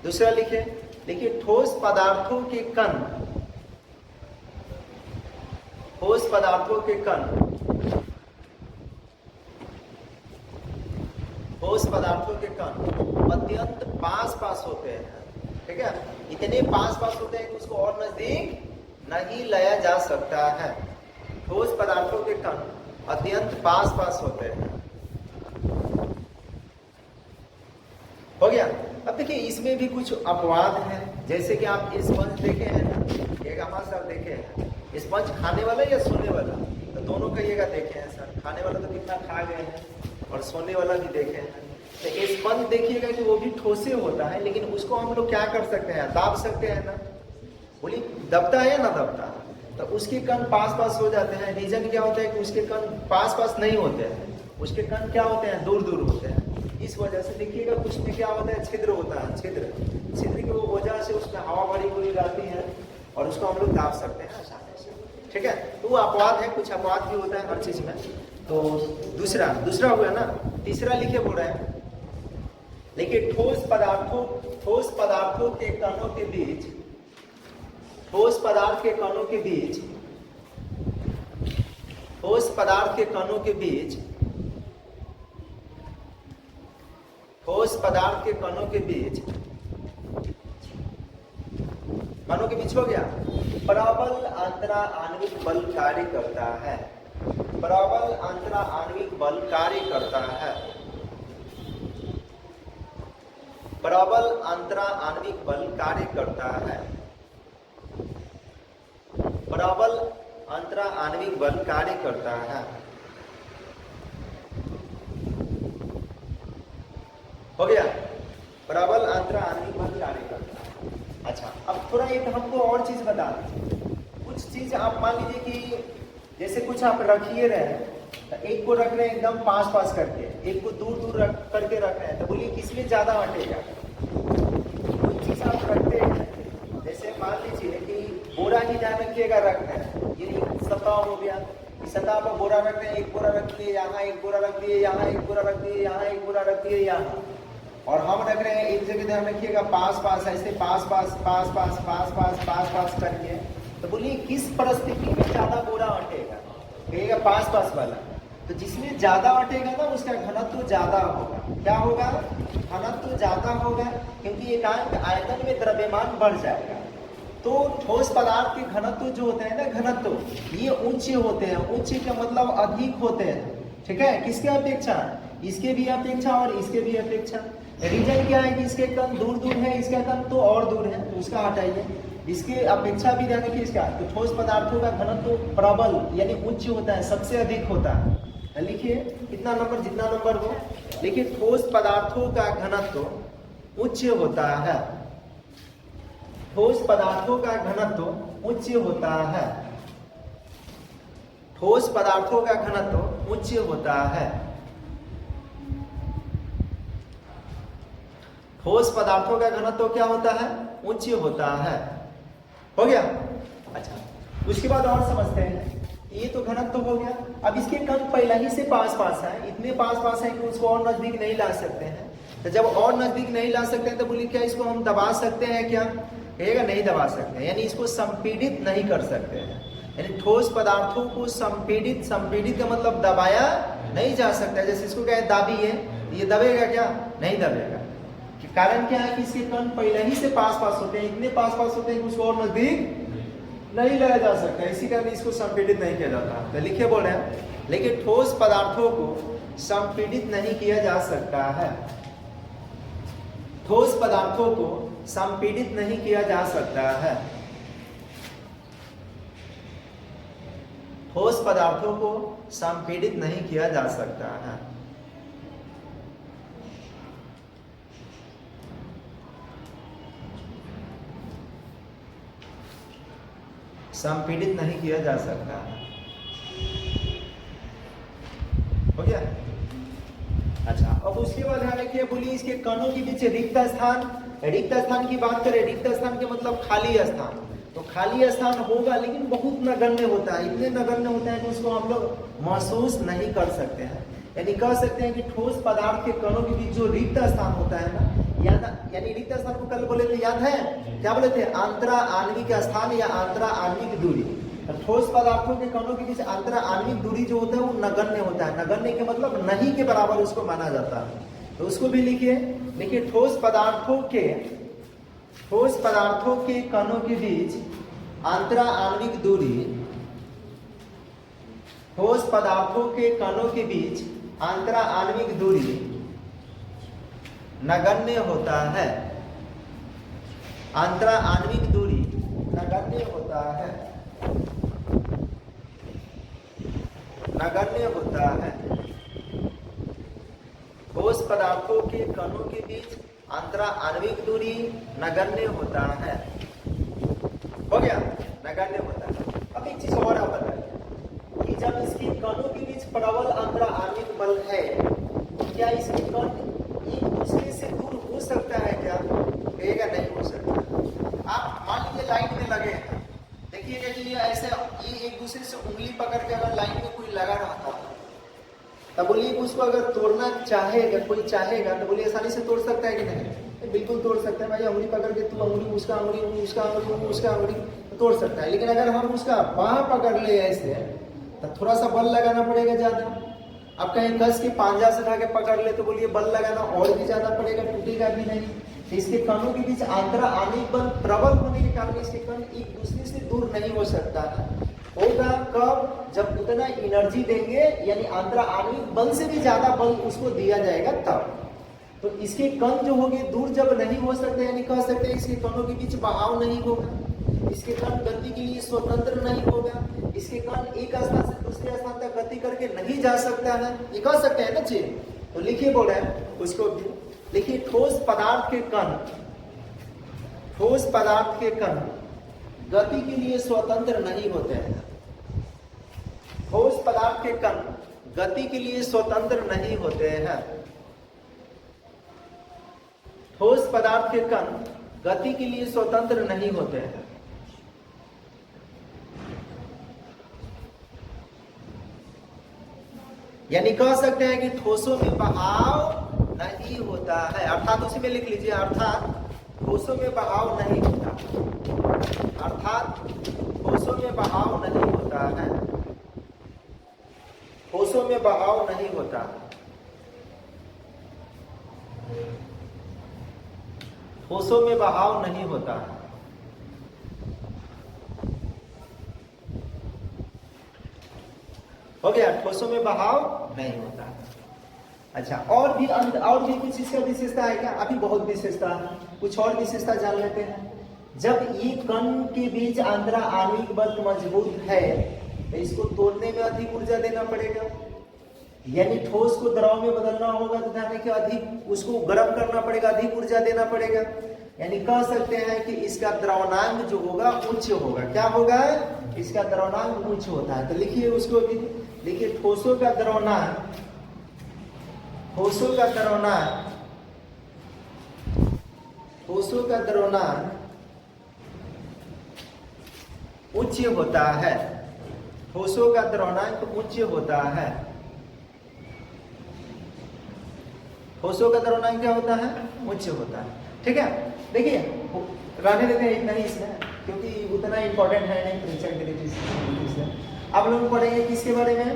[SPEAKER 1] दूसरा लिखिए ठोस पदार्थों के कण, ठोस पदार्थों के कण, ठोस पदार्थों के कण अत्यंत पास होते हैं। ठीक है, इतने पास होते हैं कि उसको और नजदीक नहीं लाया जा सकता है। ठोस पदार्थों के कण अत्यंत पास होते हैं। हो गया। अब देखिए इसमें भी कुछ अपवाद हैं, जैसे कि आप स्पंज देखे हैं ना, ये हमारे साथ देखे हैं स्पंज खाने वाला या सोने वाला, तो दोनों कहिएगा देखे हैं सर। खाने वाला तो कितना खा गए हैं, और सोने वाला भी देखे हैं। तो स्पंज देखिएगा कि वो भी ठोसे होता है, लेकिन उसको हम लोग क्या कर सकते हैं? दाब सकते हैं ना। बोलिए दबता है या ना दबता है? तो उसके कण पास हो जाते हैं। रीजन क्या होता है कि उसके कण पास नहीं होते हैं, उसके कण क्या होते हैं? दूर होते हैं। इस वजह से देखिएगा कुछ में क्या होता है? छिद्र होता है। छिद्र की वजह से उसमें हवा भरी हुई रहती है, और उसको हम लोग दाब सकते हैं आसानी से। ठीक है, तो वो अपवाद है, कुछ अपवाद भी होता है हर चीज में। तो दूसरा हुआ ना। तीसरा लिखे बोल रहे हैं, लेकिन ठोस पदार्थों के कणों के बीच, ठोस पदार्थ के कणों के बीच, ठोस पदार्थ के कणों के बीच, ठोस पदार्थ के कणों के बीच, कणों के बीच हो गया, प्रबल अंतरा आणविक बल कार्य करता है। प्रबल अंतरा आणविक बल कार्य करता है। प्रबल अंतरा आणविक बल कार्य करता है। प्रबल अंतरा आणविक बल कार्य करता है। हो गया, प्रबल अंतरा आणविक बल कार्य करता है। अच्छा, अब थोड़ा एक हमको और चीज बता दीजिए। कुछ चीज आप मान लीजिए कि जैसे कुछ आप रखिए रहे, एक को रख रहे हैं एकदम पास करके, एक को दूर रख करके रख रहे हैं, तो बोलिए किसमें ज्यादा हटेगा? कोई चीज आप रखते हैं, जैसे मान लीजिए कि बोरा ही ध्यान रखिएगा रख रहे हैं, ये सतह हो गया, सतह पर बोरा रख रहे हैं, एक बोरा रख दिए यहाँ, एक बोरा रख दिए यहाँ, एक बोरा रख दिए यहाँ, एक बोरा रख दिए यहाँ, और हम रख रहे हैं एक जगह ध्यान रखिएगा पास ऐसे पास करके। तो बोलिए किस परिस्थिति में ज्यादा बोरा अटेगा? कहिएगा पास वाला। तो जिसमें ज्यादा अटेगा ना उसका घनत्व ज्यादा होगा। क्या होगा? घनत्व ज्यादा होगा, क्योंकि एकांक आयतन में द्रव्यमान बढ़ जाएगा। तो ठोस पदार्थ के घनत्व जो होते हैं ना, घनत्व ये ऊंचे होते हैं। ऊंचे का मतलब अधिक होते हैं। ठीक है, किसके अपेक्षा? इसके भी अपेक्षा और इसके भी अपेक्षा। रीजन क्या है कि इसके कण दूर है, इसका कण तो और दूर है, तो उसका हटाइए। इसके अपेक्षा भी ध्यान रखिए इसका। तो ठोस पदार्थों का घनत्व प्रबल यानी उच्च होता है, सबसे अधिक होता है। लिखिए कितना नंबर, जितना नंबर हो। लेकिन ठोस पदार्थों का घनत्व उच्च होता है। ठोस पदार्थों का घनत्व उच्च होता है। ठोस पदार्थों का घनत्व उच्च होता है। ठोस पदार्थों का घनत्व क्या होता है? उच्च होता है। हो गया। अच्छा, उसके बाद और समझते हैं। ये तो घनत्व हो गया। अब इसके कण पहले ही से पास है, इतने पास है कि उसको और नजदीक नहीं ला सकते हैं। तो जब और नजदीक नहीं ला सकते हैं तो बोलिए क्या इसको हम दबा सकते हैं? क्या कहेगा? नहीं दबा सकते, यानी इसको संपीड़ित नहीं कर सकते हैं। यानी ठोस पदार्थों को संपीड़ित का मतलब दबाया नहीं जा सकता। जैसे इसको क्या है? दाबिए, ये दबेगा क्या? नहीं दबेगा। कारण क्या है कि इसके कण पहले ही से पास होते हैं, इतने पास होते हैं कि उसको और नजदीक नहीं लाया जा सकता। इसी कारण इसको संपीड़ित नहीं किया जाता। तो लिखिए बोल रहे हैं, लेकिन ठोस पदार्थों को संपीड़ित नहीं किया जा सकता है। ठोस पदार्थों को संपीड़ित नहीं किया जा सकता है। ठोस पदार्थों को संपीड़ित नहीं किया जा सकता है। संपीड़ित नहीं किया जा सकता। हो गया। अच्छा, अब उसके बाद ध्यान रखिए, बोलिए इसके कणों के बीच रिक्त स्थान की बात करें। रिक्त स्थान के मतलब खाली स्थान। तो खाली स्थान होगा लेकिन बहुत नगण्य होता है, इतने नगण्य होता है कि उसको हम लोग महसूस नहीं कर सकते हैं। यानी कह सकते हैं कि ठोस पदार्थ के कणों के बीच जो रिक्त स्थान होता है ना, यानी रिक्त स्थान को कल बोले थे, याद है क्या बोले थे? अंतरा आणविक स्थान या अंतरा आणविक दूरी। ठोस पदार्थों के कणों के बीच अंतरा आणविक दूरी जो होता है वो नगण्य होता है। नगण्य के मतलब नहीं के बराबर उसको माना जाता है। तो उसको भी लिखिए। देखिए ठोस पदार्थों के कणों के बीच अंतरा आणविक दूरी, ठोस पदार्थों के कणों के बीच अंतरा आणविक दूरी नगण्य होता है। अंतरा आणविक दूरी नगण्य होता है, नगण्य होता है। ठोस पदार्थों के कणों के बीच अंतरा आणविक दूरी नगण्य होता है। हो गया, नगण्य होता है। अब एक चीज और आप बताइए कि जब इसके कणों के बीच प्रबल अंतरा आणविक बल है, तो क्या इसके कण एक दूसरे से दूर हो सकता है क्या? कहेगा नहीं हो सकता। आप मान लीजिए लाइन में लगे हैं, देखिएगा कि ये ऐसे ये एक दूसरे से उंगली पकड़ के अगर लाइन में कोई लगा रहता है, तब बोलिए उसको अगर तोड़ना चाहेगा, कोई चाहेगा तो बोलिए आसानी से तोड़ सकता है कि नहीं? बिल्कुल तोड़ सकता है भाई। उंगली पकड़ के तू अंगुली, उसका अंगुली, उसका अंगुली, उसका अंगुली, तो तोड़ सकता है। लेकिन अगर हम उसका बाह पकड़ ले ऐसे, तो थोड़ा सा बल लगाना पड़ेगा ज्यादा। अब कहीं कस के पांजा से उठा के पकड़ ले तो बोलिए बल लगाना और भी ज्यादा पड़ेगा, टूटेगा भी नहीं। तो इसके कणों के बीच अंतरा आणविक बल प्रबल होने के कारण इसके कण एक दूसरे से दूर नहीं हो सकता है। होगा कब? जब उतना एनर्जी देंगे, यानी अंतरा आणविक बल से भी ज्यादा बल उसको दिया जाएगा तब। तो इसके कण जो होंगे दूर जब नहीं हो सकते, यानी कह सकते हैं इसके कणों के बीच बहाव नहीं होगा, इसके कण गति के लिए स्वतंत्र नहीं होगा, इसके कण एक स्थान से दूसरे स्थान तक गति करके नहीं जा सकता है, ये कह सकते हैं ना जी। तो लिखिए बोल रहे हैं उसको भी लिखिए। ठोस पदार्थ के कण, ठोस पदार्थ के कण गति के लिए स्वतंत्र नहीं होते हैं। ठोस पदार्थ के कण गति के लिए स्वतंत्र नहीं होते हैं। ठोस पदार्थ के कण गति के लिए स्वतंत्र नहीं होते हैं। यानी कह सकते हैं कि ठोसों में बहाव नहीं होता है, अर्थात उसी में लिख लीजिए, अर्थात ठोसों में बहाव नहीं होता, अर्थात ठोसों में बहाव नहीं होता है, ठोसों में बहाव नहीं होता, ठोसों में बहाव नहीं होता। हो गया, ठोसों में बहाव नहीं होता। अच्छा, और भी कुछ इसका विशेषता है क्या? अभी बहुत विशेषता है, कुछ और विशेषता जान लेते हैं। जब ये कण के बीच अंतरा आणविक बल मजबूत है तो इसको तोड़ने में अधिक ऊर्जा देना पड़ेगा, यानी ठोस को द्रव में बदलना होगा तो ध्यान रखिए अधिक उसको गर्म करना पड़ेगा, अधिक ऊर्जा देना पड़ेगा। यानी कह सकते हैं कि इसका द्रवणांक जो होगा उच्च होगा। क्या होगा? इसका द्रवणांक उच्च होता है। तो लिखिए उसको भी, लिखिए ठोसों का द्रवणांक, ठोसों का द्रवणांक, ठोसों का द्रवणांक उच्च होता है, ठोसों का द्रवणांक उच्च होता है। ठोसों का द्रवणांक क्या होता है? उच्च होता है। ठीक है, देखिए रहने देते हैं इतना ही इसमें, क्योंकि उतना इंपॉर्टेंट है नहीं परीक्षा के लिए। अब लोग पढ़ेंगे किसके बारे में?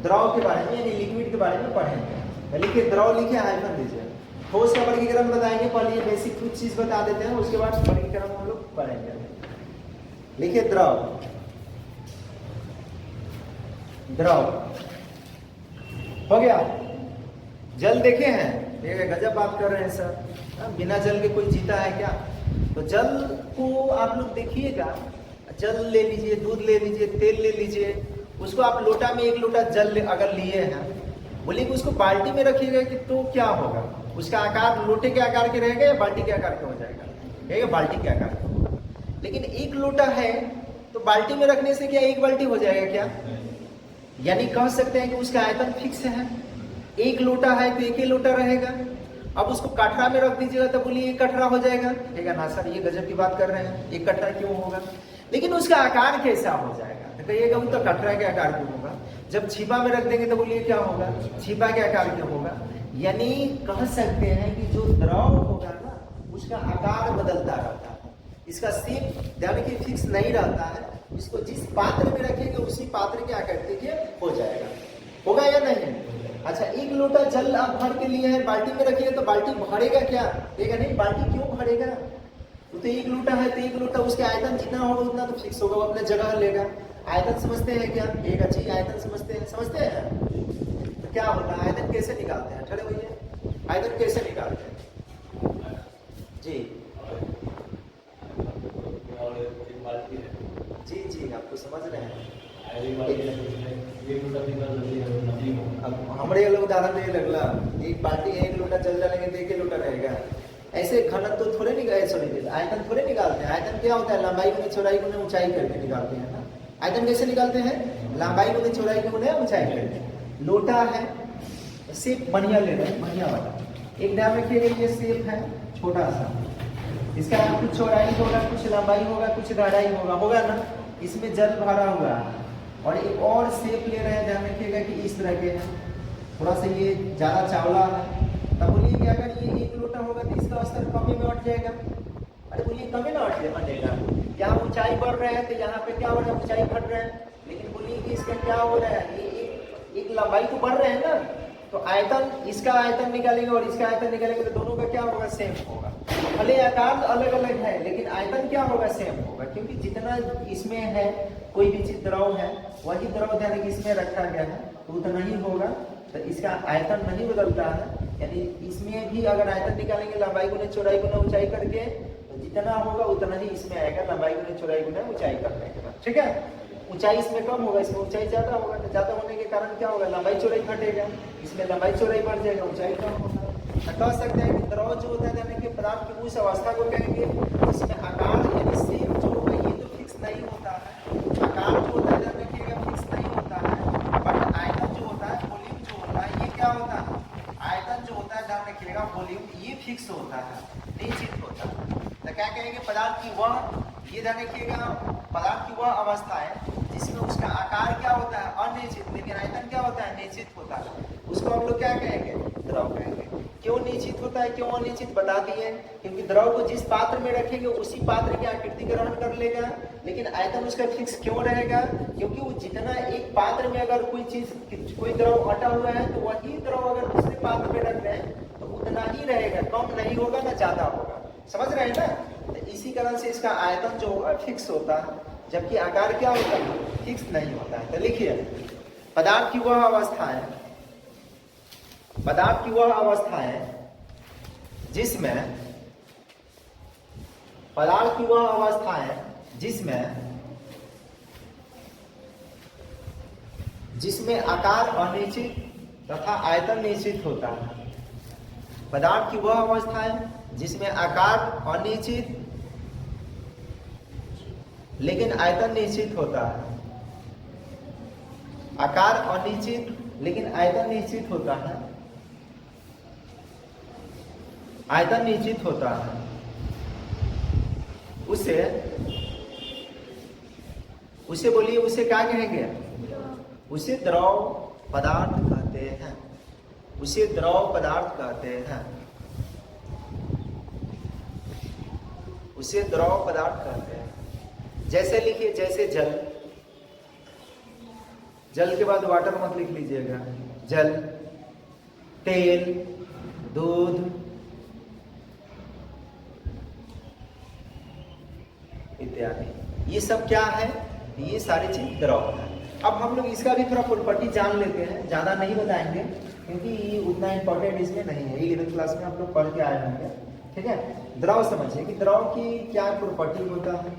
[SPEAKER 1] द्रव के बारे में, यानी लिक्विड के बारे में पढ़ेंगे। लिखिए द्रव, लिखिए हाइफन दीजिए। ठोस का वर्गीकरण बताएंगे, पहले ये बेसिक कुछ चीज बता देते हैं, उसके बाद वर्गीकरण हम लोग पढ़ेंगे। लिखिए द्रव, द्रव हो गया। जल देखे हैं? ये गजब बात कर रहे हैं सर, बिना जल के कोई जीता है क्या? तो जल को आप लोग देखिएगा, जल ले लीजिए, दूध ले लीजिए, तेल ले लीजिए, उसको आप लोटा में 1 लोटा जल अगर लिए हैं, बोलिए कि उसको बाल्टी में रखिएगा कि तो क्या होगा? उसका आकार लोटे के आकार के रहेगा या बाल्टी के आकार का हो जाएगा? कहेगा बाल्टी के आकार का। लेकिन 1 लोटा है तो बाल्टी में रखने से क्या 1 बाल्टी हो जाएगा क्या? यानी कह सकते हैं कि उसका आयतन फिक्स है, 1 लोटा है तो 1 ही लोटा रहेगा। अब उसको कटरा में रख दीजिएगा तो बोलिए ये कटरा हो जाएगा, कहेगा ना सर ये गजब की बात कर रहे हैं, ये कटरा क्यों होगा। लेकिन उसका आकार कैसा हो जाएगा, तो कहिएगा वो तो कटरा के आकार क्यों होगा। जब छिपा में रख देंगे तो बोलिए क्या होगा, छिपा के आकार क्यों होगा। यानी कह सकते हैं कि जो द्रव होगा ना उसका आकार बदलता रहता है, इसका शेप यानी कि फिक्स नहीं रहता है। इसको जिस पात्र में रखेंगे उसी पात्र के आकृति के हो जाएगा, होगा या नहीं। अच्छा, एक लोटा जल आप भर के लिए है, बाल्टी में रखिए तो बाल्टी भरेगा क्या, कहेगा नहीं बाल्टी क्यों भरेगा, तो एक लोटा है तो एक लोटा उसके आयतन जितना होगा उतना तो फिक्स होगा, वो अपने जगह लेगा। आयतन समझते हैं क्या, एक अच्छी आयतन समझते हैं। तो क्या होता है, आयतन कैसे निकालते हैं, ठहरे भैया, आयतन कैसे निकालते हैं जी जी जी, आपको समझ रहे हैं। अब हमारे लोग उदाहरण दे लगला, एक बाल्टी है, एक लोटा जल डालेंगे तो एक लोटा रहेगा। ऐसे घनत्व तो थोड़े आयतन थोड़े निकालते हैं। आयतन क्या होता है, लंबाई गुने चौड़ाई गुने ऊंचाई करके निकालते हैं ना। आयतन कैसे निकालते हैं, लंबाई गुने चौड़ाई गुने ऊंचाई करके। लोटा है, शेप बढ़िया ले रहे हैं, बढ़िया वाला। एक ध्यान रखिएगा ये शेप है छोटा सा, इसका कुछ चौड़ाई होगा, कुछ लंबाई होगा, कुछ गहराई होगा ना। इसमें जल भरा हुआ है और एक और शेप ले रहे हैं, ध्यान रखिएगा कि इस तरह के हैं, थोड़ा सा ये ज्यादा चावला है। तब बोलिए कि अगर ये एक लोटा होगा तो इसका स्तर कमी में हट जाएगा। अरे बोलिए कमी ना हटेगा, यहाँ ऊंचाई बढ़ रहा है तो यहाँ पे क्या हो रहा है, ऊंचाई घट रहा है। लेकिन बोलिए कि इसका क्या हो रहा है, ये एक लंबाई तो बढ़ रहे हैं ना, तो आयतन, इसका आयतन निकालेंगे और इसका आयतन निकालेंगे तो दोनों का क्या होगा, सेम होगा। भले आकार अलग अलग है लेकिन आयतन क्या होगा, सेम होगा, क्योंकि जितना इसमें है कोई भी चीज द्रव है वही द्रव ध्यान कि इसमें रखा गया है तो उतना ही होगा, तो इसका आयतन नहीं बदलता है। यानी इसमें भी अगर आयतन निकालेंगे लंबाई गुने चौड़ाई गुना ऊंचाई करके तो जितना होगा उतना ही इसमें आएगा, लंबाई गुने चौड़ाई गुना ऊंचाई करने के बाद, ठीक है। ऊंचाई इसमें कम होगा, इसमें ऊंचाई ज्यादा होगा, तो ज्यादा होने के कारण क्या होगा, लंबाई चौड़ाई घटेगा, इसमें लंबाई चौड़ाई बढ़ जाएगा, ऊंचाई कम होगा। कह सकते हैं कि द्रव जो होता है यानी कि पदार्थ की उस अवस्था को कहेंगे जिसमें आकार यानी शेप जो होगा ये तो फिक्स नहीं होता है, आकार जो होता है ध्यान रखिएगा फिक्स नहीं होता है, बट आयतन जो होता है, वॉल्यूम जो होता है, ये क्या होता है, आयतन जो होता है ध्यान रखिएगा, वॉल्यूम ये फिक्स होता है, निश्चित होता है। तो क्या कहेंगे, पदार्थ की वह, ये ध्यान रखिएगा, पदार्थ की वह अवस्था है जिसमें उसका आकार क्या होता है, अनिश्चित, लेकिन आयतन क्या होता है, निश्चित होता है। उसको हम लोग क्या कहेंगे, द्रव कहेंगे। क्यों निश्चित होता है, क्यों अनिश्चित, बता दिए, क्योंकि द्रव को जिस पात्र में रखेंगे उसी पात्र की आकृति ग्रहण कर लेगा, लेकिन आयतन उसका फिक्स क्यों रहेगा, क्योंकि वो जितना एक पात्र में अगर कोई चीज, कोई द्रव अटा हुआ है तो वही द्रव अगर दूसरे पात्र में रख रहे हैं तो उतना ही रहेगा, कम नहीं होगा ना ज्यादा होगा, समझ रहे हैं ना। तो इसी कारण से इसका आयतन जो होगा फिक्स होता है, जबकि आकार क्या होता है, फिक्स नहीं होता है। तो लिखिए, पदार्थ की वह अवस्था है, पदार्थ की वह अवस्था है जिसमें, पदार्थ की वह अवस्था है जिसमें आकार अनिश्चित तथा आयतन निश्चित होता है। पदार्थ की वह अवस्था है जिसमें आकार अनिश्चित लेकिन आयतन निश्चित होता है, आकार अनिश्चित लेकिन आयतन निश्चित होता है, आयतन निश्चित होता है, उसे बोलिए, उसे क्या कहेंगे, उसे द्रव पदार्थ कहते हैं, उसे द्रव पदार्थ कहते हैं, उसे द्रव पदार्थ कहते हैं। जैसे लिखिए, जैसे जल, जल के बाद वाटर मत लिख लीजिएगा, जल, तेल, दूध इत्यादि, ये सब क्या है, ये सारी चीज द्रव है। अब हम लोग इसका भी थोड़ा प्रॉपर्टी जान लेते हैं, ज्यादा नहीं बताएंगे क्योंकि ये उतना इंपॉर्टेंट इसमें नहीं है, 11th क्लास में आप लोग पढ़ के आए होंगे, ठीक है। द्रव समझिए कि द्रव की क्या प्रॉपर्टी होता है।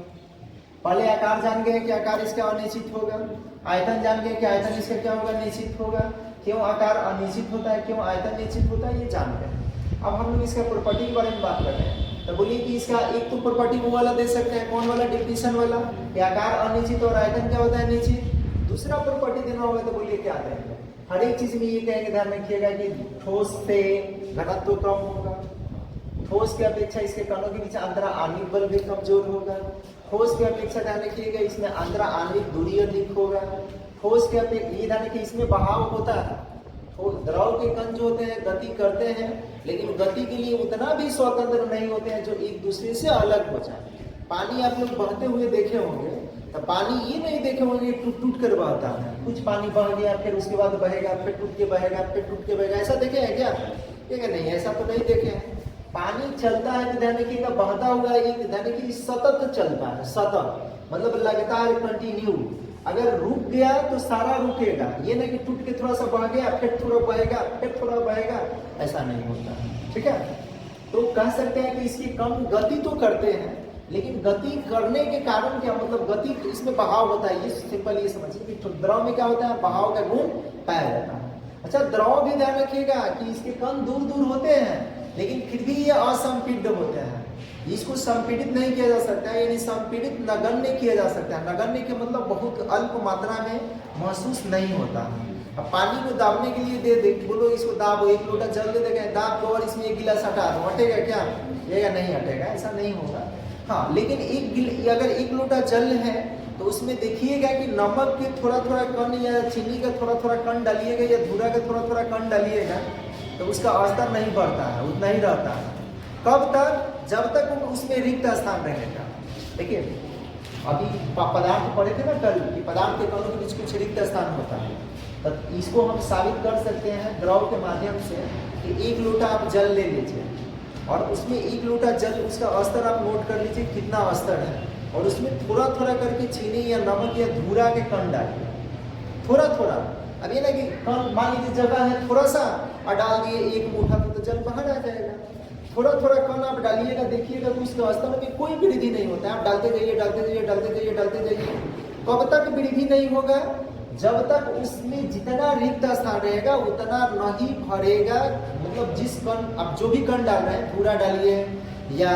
[SPEAKER 1] पहले आकार जान गए कि आकार इसका अनिश्चित होगा, आयतन जान गए कि आयतन इसका क्या होगा, निश्चित होगा। क्यों आकार अनिश्चित होता है, क्यों आयतन निश्चित होता है, ये जान गए। अब हम लोग इसका प्रॉपर्टी के बारे में बात कर रहे हैं, तो बोलिए कि इसका एक तो प्रॉपर्टी वो वाला दे सकते हैं, कौन वाला, डिफिनेशन वाला, कि आकार अनिश्चित और आयतन क्या होता है, निश्चित। दूसरा प्रॉपर्टी देना होगा तो बोलिए क्या देंगे, हर एक चीज में ये कहेंगे, ध्यान रखिएगा कि ठोस से घनत्व कम होगा, ठोस की अपेक्षा इसके कणों के बीच अंतरा आणविक बल भी कमजोर होगा, ठोस की अपेक्षा ध्यान रखिएगा इसमें अंतरा आणविक दूरी अधिक होगा, ठोस के अपेक्षा ये ध्यान रखिए इसमें बहाव होता है, द्रव के कण जो होते हैं गति करते हैं, लेकिन गति के लिए उतना भी स्वतंत्र नहीं होते हैं जो एक दूसरे से अलग हो जाए। पानी आप लोग बहते हुए देखे होंगे, तो पानी ये नहीं देखे होंगे टूट टूट कर बहता है, कुछ पानी बह गया फिर उसके बाद बहेगा, फिर टूट के बहेगा, फिर टूट के बहेगा, ऐसा देखे हैं क्या? ठीक है, नहीं, ऐसा तो नहीं देखे हैं। पानी चलता है तो ध्यान रखिएगा बहता हुआ एक ध्यान रखिए सतत चलता है, सतत मतलब लगातार कंटिन्यू। अगर रुक गया तो सारा रुकेगा, ये नहीं कि टूट के थोड़ा सा बह गया फिर थोड़ा बहेगा फिर थोड़ा बहेगा, ऐसा नहीं होता है। ठीक है, तो कह सकते हैं कि इसकी कम गति तो करते हैं, लेकिन गति करने के कारण क्या मतलब गति इसमें बहाव होता है, ये सिंपल ये समझिए कि द्रव में क्या होता है बहाव का गुण पाया जाता है। अच्छा, द्रव भी ध्यान रखिएगा कि इसके कण दूर दूर होते हैं, लेकिन फिर भी ये असंपीडित होते हैं, इसको संपीड़ित नहीं किया जा सकता है, यानी संपीड़ित नगण्य किया जा सकता है। नगण्य के मतलब बहुत अल्प मात्रा में महसूस नहीं होता है। अब पानी को दाबने के लिए दे बोलो इसको दाबो, एक लोटा जल दे देगा, दाब दो और इसमें एक गिलास हटा दो, हटेगा क्या? ये नहीं हटेगा, ऐसा नहीं होगा। हाँ, लेकिन अगर एक लोटा जल है तो उसमें देखिएगा कि नमक के थोड़ा थोड़ा कण या चीनी का थोड़ा थोड़ा कण डालिएगा या धूरा का थोड़ा थोड़ा कण डालिएगा तो उसका स्तर नहीं बढ़ता है, उतना ही रहता है। कब तक? जब तक उसमें रिक्त स्थान रहेगा। देखिए अभी पदार्थ पढ़े थे ना कल कि पदार्थ के कणों के बीच कुछ रिक्त स्थान होता है, तो इसको हम साबित कर सकते हैं द्रव के माध्यम से कि एक लोटा आप जल ले लीजिए और उसमें एक लोटा जल उसका स्तर आप नोट कर लीजिए कितना स्तर है, और उसमें थोड़ा थोड़ा करके चीनी या नमक या धूरा के कण डालिए, थोड़ा थोड़ा। अब ये ना कि कण मान लीजिए जगह है थोड़ा सा और डाल दिए एक मुठ्ठा तो जल बाहर आ जाएगा। थोड़ा थोड़ा कण आप डालिएगा, देखिएगा तो उसके स्तर में कोई वृद्धि नहीं होता है। आप डालते जाइए डालते जाइए डालते जाइए डालते जाइए, कब तक वृद्धि नहीं होगा? जब तक उसमें जितना रिक्त स्थान रहेगा उतना नहीं भरेगा। मतलब जिस कण आप जो भी कण डाल रहे हैं, धूरा डालिए या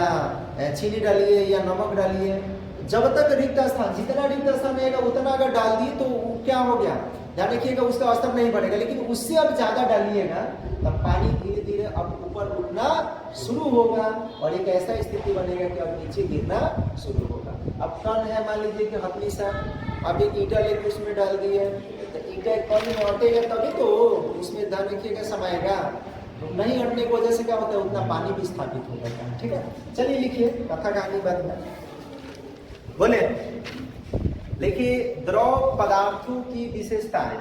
[SPEAKER 1] चीनी डालिए या नमक डालिए, जब तक रिक्त स्थान जितना रिक्त स्थान रहेगा उतना अगर डाल दिए तो क्या हो गया? ध्यान रखिएगा उसका स्तर नहीं बढ़ेगा। लेकिन उससे अब ज्यादा डालिएगा तब पानी धीरे धीरे अब ऊपर उठना शुरू होगा और एक ऐसा स्थिति बनेगा कि अब नीचे गिरना शुरू होगा। अब कण है मान लीजिए कि हथनी सा, अब एक ईंटा लेके उसमें डाल दिए तो ईंटा कण में हटेगा तभी तो उसमें ध्यान रखिएगा समाएगा, तो नहीं हटने की वजह से क्या होता है उतना पानी भी स्थापित हो जाता है। ठीक है, चलिए लिखिए कथा कहानी बाद में बोले। देखिए द्रव पदार्थों की विशेषताएं,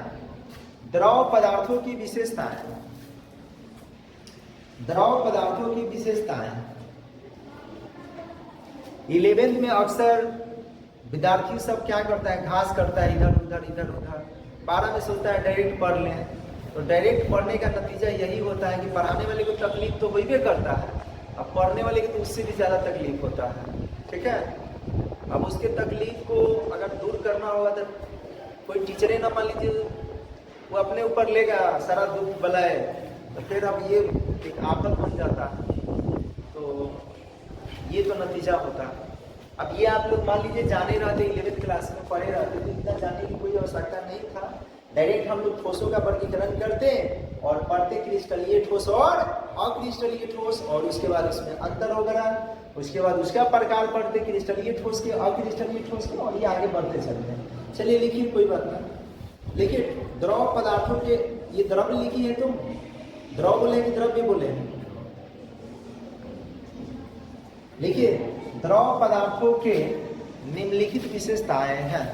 [SPEAKER 1] द्रव पदार्थों की विशेषताएं, द्रव पदार्थों की विशेषताएं 11th में अक्सर विद्यार्थी सब क्या करता है, घास करता है इधर उधर इधर उधर। 12 में सोचता है डायरेक्ट पढ़ लें, तो डायरेक्ट पढ़ने का नतीजा यही होता है कि पढ़ाने वाले को तकलीफ तो होइबे करता है, अब पढ़ने वाले को तो उससे भी ज्यादा तकलीफ होता है। ठीक है, अब उसके तकलीफ को अगर दूर करना होगा तो कोई टीचरे ना मान लीजिए वो अपने ऊपर लेगा सारा दुख बलाए, तो फिर अब ये एक आफत बन जाता है, तो ये तो नतीजा होता है। अब ये आप लोग मान लीजिए जाने रहते 11th क्लास में पढ़े रहते तो इतना जाने की कोई आवश्यकता नहीं था। डायरेक्ट हम लोग ठोसों का वर्गीकरण करते और पढ़ते क्रिस्टलीय ठोस और अक्रिस्टलीय ठोस, और उसके बाद उसमें अंतर वगैरह, उसके बाद उसका प्रकार पढ़ते क्रिस्टलीय ठोस के अक्रिस्टलीय ठोस के, और ये आगे बढ़ते चलते हैं। चलिए लिखिए, कोई बात नहीं। लिखिए द्रव पदार्थों के, ये द्रव्य लिखी है तुम, द्रव बोले कि द्रव्य बोले? लिखिए द्रव पदार्थों के निम्नलिखित विशेषताएं हैं,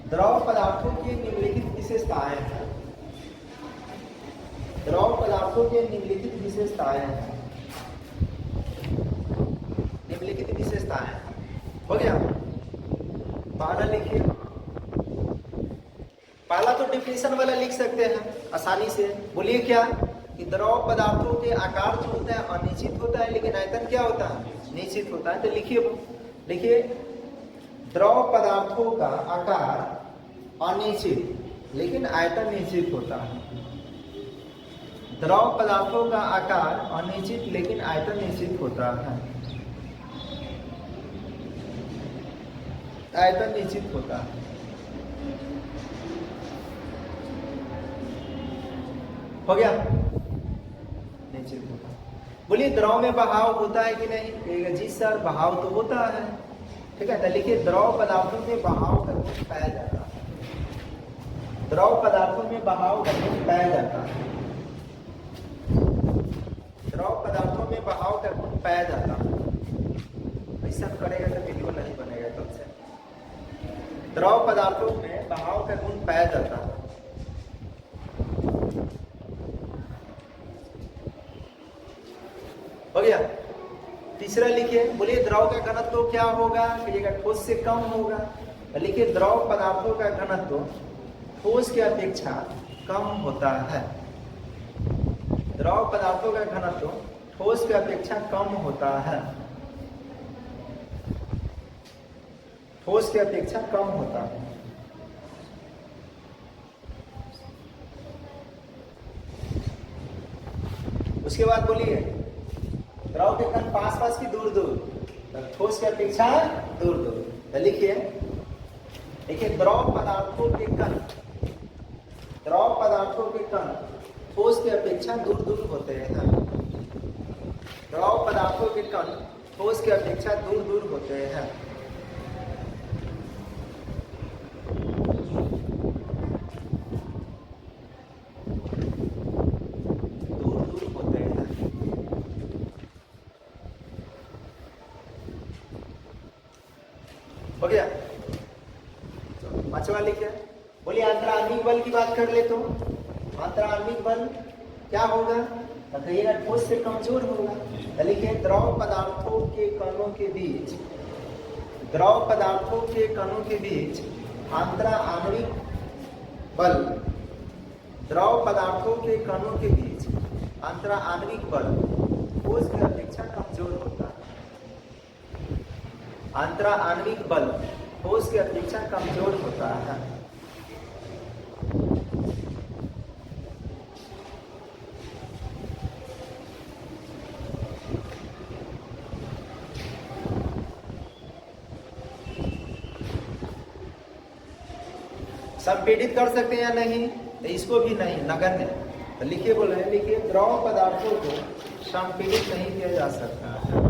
[SPEAKER 1] द्रव पदार्थों की निम्नलिखित विशेषताएं हैं, द्रव पदार्थों के निम्नलिखित विशेषताएं हैं, निम्नलिखित विशेषताएं। हो गया? पहला लिखिए, पहला तो डिफिनेशन वाला लिख सकते हैं आसानी से। बोलिए क्या? कि द्रव पदार्थों के आकार जो होता है अनिश्चित होता है, लेकिन आयतन क्या होता है? निश्चित होता है। तो लिखिए, लिखिए द्रव पदार्थों का आकार अनिश्चित लेकिन आयतन निश्चित होता है। द्रव पदार्थों का आकार अनिश्चित लेकिन आयतन निश्चित होता है, आयतन निश्चित होता है। हो गया, निश्चित होता। बोलिए द्रव में बहाव होता है कि नहीं? कहेगा जी सर बहाव तो होता है। ठीक है, तो लिखिए द्रव पदार्थों में बहाव का गुण पाया जाता है। द्रव पदार्थों में बहाव का गुण पाया जाता है। द्रव पदार्थों में बहाव का गुण पाया जाता है। ऐसा करेगा तो वीडियो नहीं बनेगा तब से। द्रव पदार्थों में बहाव का गुण पाया जाता है। हो गया। तीसरा लिखिए, बोलिए द्रव का घनत्व क्या होगा? कहिएगा ठोस से कम होगा। लिखिए द्रव पदार्थों का घनत्व ठोस की अपेक्षा कम होता है। द्रव पदार्थों का घनत्व ठोस की अपेक्षा कम होता है। ठोस की अपेक्षा कम होता है। उसके बाद बोलिए द्रव के कण पास पास की दूर दूर, ठोस की अपेक्षा दूर दूर। लिखिए द्रव पदार्थों के कण, द्रव पदार्थों के कण ठोस की अपेक्षा दूर दूर होते हैं। द्रव पदार्थों के कण ठोस की अपेक्षा दूर दूर होते हैं। दूर दूर होते हैं। हो गया। पांचवा लिखिए, बोलिए अंतराण्विक बल की बात कर ले तो अंतराण्विक बल क्या होगा? कहिएगा ठोस से कमजोर होगा। लिखिए द्रव पदार्थों के कणों के बीच, द्रव पदार्थों के कणों के बीच अंतराण्विक बल, द्रव पदार्थों के कणों के बीच अंतराण्विक बल ठोस की अपेक्षा कमजोर होता है। अंतराण्विक बल ठोस की अपेक्षा कमजोर होता है। संपीड़ित कर सकते हैं या नहीं? तो इसको भी नहीं, नगण्य। तो लिखिए, बोल रहे हैं, लिखिए द्रव पदार्थों को संपीड़ित नहीं किया जा सकता है।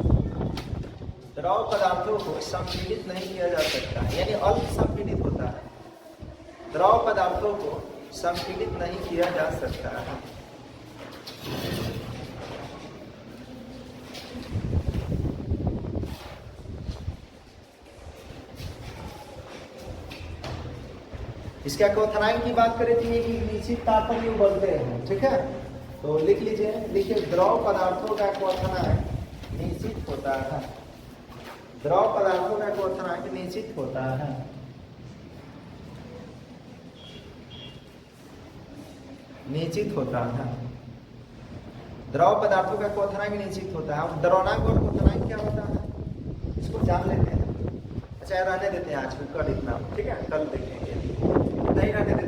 [SPEAKER 1] द्रव पदार्थों को संपीड़ित नहीं किया जा सकता है, यानी अल्प संपीड़ित होता है। द्रव पदार्थों को संपीड़ित नहीं किया जा सकता है। इसका क्वथनांक की बात करें तो ये निश्चित तापमान में बोलते हैं। ठीक है, तो लिख लीजिए, लिखिए द्रव पदार्थों का क्वथनांक निश्चित होता है। द्रव पदार्थों का क्वथनांक निश्चित होता है। निश्चित होता है। द्रव पदार्थों का क्वथनांक निश्चित होता है। द्रवणांक और क्वथनांक क्या होता है इसको जान लेते हैं। अच्छा रहने देते हैं आज को, कल इतना। ठीक है, कल देखेंगे, नहीं रहने देते।